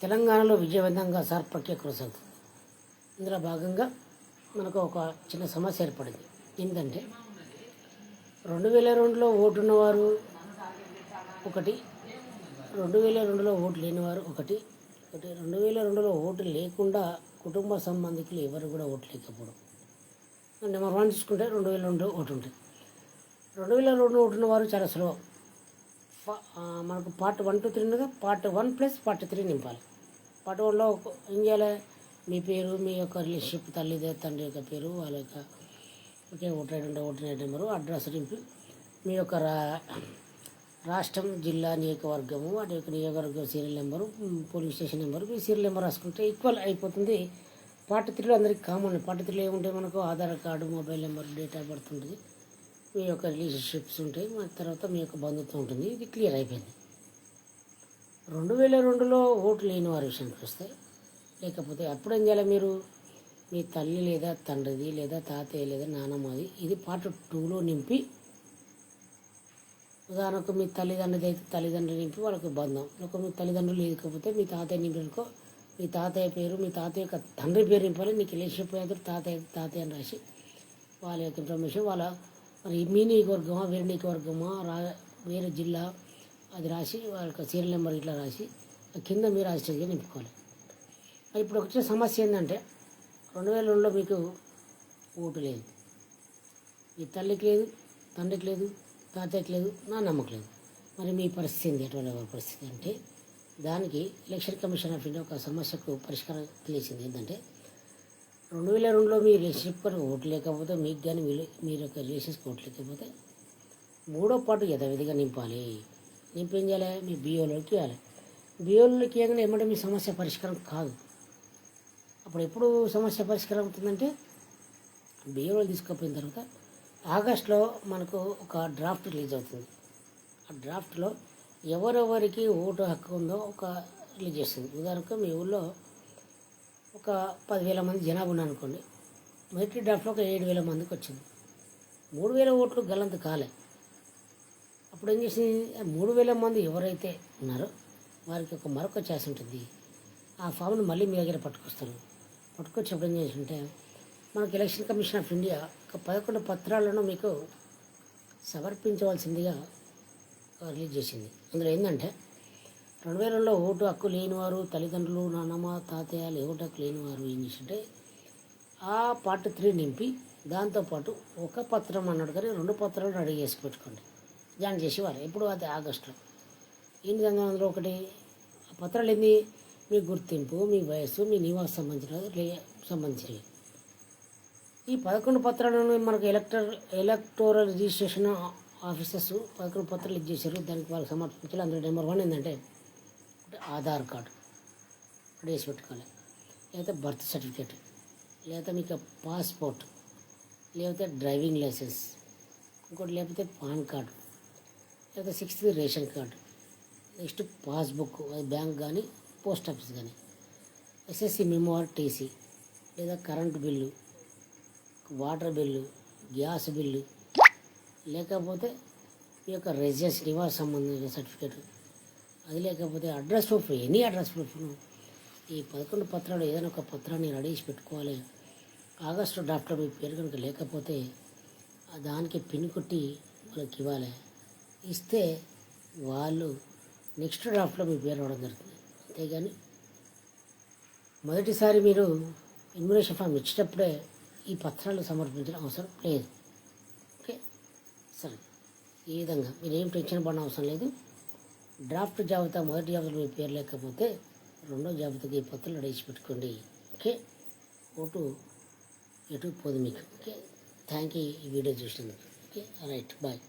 తెలంగాణలో విజయవంతంగా సార్ ప్రక్రియ కొనసాగుతుంది. ఇందులో భాగంగా మనకు ఒక చిన్న సమస్య ఏర్పడింది. ఏంటంటే 2002లో ఓటున్నవారు ఒకటి, 2002లో ఓటు లేనివారు ఒకటి, 2002లో ఓటు లేకుండా కుటుంబ సంబంధికులు ఎవరు కూడా ఓటు లేకపోవడం. నెంబర్ 1 చూసుకుంటే 2002 ఓటు ఉంటుంది. 2002 ఓటు ఉన్నవారు చాలా సులభం. మనకు పార్ట్ 1 to 3 ఉండగా పార్ట్ 1 ప్లస్ పార్ట్ 3 నింపాలి. పార్ట్ 1లో ఏం చేయాలి? మీ పేరు, మీ యొక్క రిలేషన్షిప్, తండ్రి యొక్క పేరు, వాళ్ళ యొక్క ఓకే ఓటర్ ఐడి ఉంటే ఓటర్ ఐడి నెంబరు, అడ్రస్ నింపి మీ యొక్క రాష్ట్రం, జిల్లా, నియోజకవర్గము, వాటి యొక్క నియోజకవర్గం serial number, police station number, మీ సీరియల్ నెంబర్ రాసుకుంటే ఈక్వల్ అయిపోతుంది. పార్ట్ 3లో అందరికీ కామన్. పార్ట్ 3లో ఏముంటే మనకు Aadhaar card, mobile number, date of birth ఉంటుంది, మీ యొక్క రిలేషన్షిప్స్ ఉంటాయి, తర్వాత మీ యొక్క బంధుత్వం ఉంటుంది. ఇది క్లియర్ అయిపోయింది. 2002లో ఓటు లేని వారి విషయానికి వస్తే, లేకపోతే అప్పుడు ఏం చేయాలి? మీరు మీ తల్లి లేదా తండ్రిది లేదా తాతయ్య లేదా నానమ్మది ఇది పార్ట్ 2లో నింపి, ఉదాహరణకు మీ తల్లిదండ్రులు అయితే తల్లిదండ్రులు నింపి వాళ్ళకి బంధం, లేక మీ తల్లిదండ్రులు లేకపోతే మీ తాతయ్య నింపనుకో, మీ తాతయ్య పేరు, మీ తాతయ్య యొక్క తండ్రి పేరు నింపాలి. నీకు రిలేషన్షిప్ అయితే తాతయ్య అని రాసి వాళ్ళ యొక్క ఇన్ఫర్మేషన్, వాళ్ళ మరి మీ నియోజకవర్గమా, వేరే నియోజకవర్గమా, వేరే జిల్లా అది రాసి వాళ్ళ యొక్క సీరియల్ నెంబర్ ఇట్లా రాసి కింద మీరు రాసిగా నింపుకోవాలి. ఇప్పుడు వచ్చిన సమస్య ఏంటంటే 2002లో మీకు ఓటు లేదు, మీ తల్లికి లేదు, తండ్రికి లేదు, తాతయ్యకి లేదు, నాన్నమ్మకి లేదు. మరి మీ పరిస్థితి ఏంటి? ఎటువంటి పరిస్థితి అంటే దానికి ఎలక్షన్ కమిషన్ ఆఫ్ ఇండియా ఒక సమస్యకు పరిష్కారం తెలిసింది. ఏంటంటే 2002లో మీ రిలేషన్షిప్ కనుక ఓటు లేకపోతే, మీకు కానీ మీరు యొక్క రిలేషన్స్కి ఓటు లేకపోతే 3వ పార్ట్ యథావిధిగా నింపాలి. నింపి ఏం చేయాలి? మీ బిఓలోకి ఇవ్వాలి. బిఓలోకి ఇవ్వగానే ఏమంటే మీ సమస్య పరిష్కారం కాదు. అప్పుడు ఎప్పుడు సమస్య పరిష్కారం అవుతుందంటే బిఓలో తీసుకుపోయిన తర్వాత ఆగస్టులో మనకు ఒక డ్రాఫ్ట్ రిలీజ్ అవుతుంది. ఆ డ్రాఫ్ట్లో ఎవరెవరికి ఓటు హక్కు ఉందో ఒక రిలీజ్ చేస్తుంది. ఉదాహరణకు మీ ఊళ్ళో ఒక 10,000 మంది జనాభా ఉన్నారనుకోండి, మొదటి డ్రాఫ్ట్లో ఒక 7,000 మందికి వచ్చింది. 3,000 ఓట్లు గల్లంత కాలే. అప్పుడు ఏం చేసింది? 3,000 మంది ఎవరైతే ఉన్నారో వారికి మరొక ఛాయిస్ ఉంటుంది. ఆ ఫామ్ను మళ్ళీ మీ దగ్గర పట్టుకొస్తారు. పట్టుకొచ్చినప్పుడు ఏం చేస్తుంటే మనకు ఎలక్షన్ కమిషన్ ఆఫ్ ఇండియా ఒక 11 పత్రాలను మీకు సమర్పించవలసిందిగా రిలీజ్ చేసింది. అందులో ఏంటంటే 2002లో ఓటు హక్కు లేనివారు, తల్లిదండ్రులు, నాన్నమ్మ, తాతయ్య ఓటు హక్కు లేనివారు ఏం చేసింటే ఆ పార్ట్ 3 నింపి దాంతోపాటు ఒక పత్రం అన్నాడు కానీ 2 పత్రాలు రెడీ చేసి పెట్టుకోండి, జాయిన్ చేసేవారు. ఎప్పుడు అది ఆగస్టులో. ఏంటి అందులో ఒకటి పత్రాలు ఏంది? మీ గుర్తింపు, మీ వయస్సు, మీ నివాస సంబంధించినవి. ఈ 11 పత్రాలను మనకు ఎలక్టోరల్ రిజిస్ట్రేషన్ ఆఫీసర్స్ 11 పత్రాలు ఇచ్చేసారు. దానికి వాళ్ళకి సమర్పించాలి. అందులో నెంబర్ 1 ఏంటంటే ఆధార్ కార్డు వేసి పెట్టుకోవాలి, లేకపోతే బర్త్ సర్టిఫికేట్, లేకపోతే మీకు పాస్పోర్ట్, లేకపోతే డ్రైవింగ్ లైసెన్స్, ఇంకోటి లేకపోతే పాన్ కార్డు, లేకపోతే 6th ration card, next passbook, అది బ్యాంక్ కానీ పోస్ట్ ఆఫీస్ కానీ, ఎస్ఎస్సి మెమో ఆర్ టీసీ, లేదా current bill, water bill, gas bill, లేకపోతే మీ యొక్క రెసిడెన్స్ నివాస సంబంధించిన సర్టిఫికేట్, అది లేకపోతే అడ్రస్ ప్రూఫ్, ఎనీ అడ్రస్ ప్రూఫ్ను ఈ 11 పత్రాలు ఏదైనా ఒక పత్రాన్ని రెడీ చేసి పెట్టుకోవాలి. ఆగస్టు డ్రాఫ్ట్లో మీ పేరు కనుక లేకపోతే దానికి పిన్ కొట్టి వాళ్ళకి ఇవ్వాలి. ఇస్తే వాళ్ళు నెక్స్ట్ డ్రాఫ్ట్లో మీ పేరు రావడం జరుగుతుంది. అంతేగాని మొదటిసారి మీరు ఇన్విటేషన్ ఫామ్ ఇచ్చేటప్పుడే ఈ పత్రాలు సమర్పించడం అవసరం లేదు. ఓకే, సరే. ఈ విధంగా మీరేం టెన్షన్ పడిన అవసరం లేదు. డ్రాఫ్ట్ జాబితా మొదటి జాబితాలో మీ పేరు లేకపోతే 2వ జాబితాకి ఈ పత్రాలు అడిగి పెట్టుకోండి. ఓకే, ఓటు ఎటు పోదు మీకు. ఓకే, థ్యాంక్ యూ ఈ వీడియో చూసినందుకు. Okay, right, bye.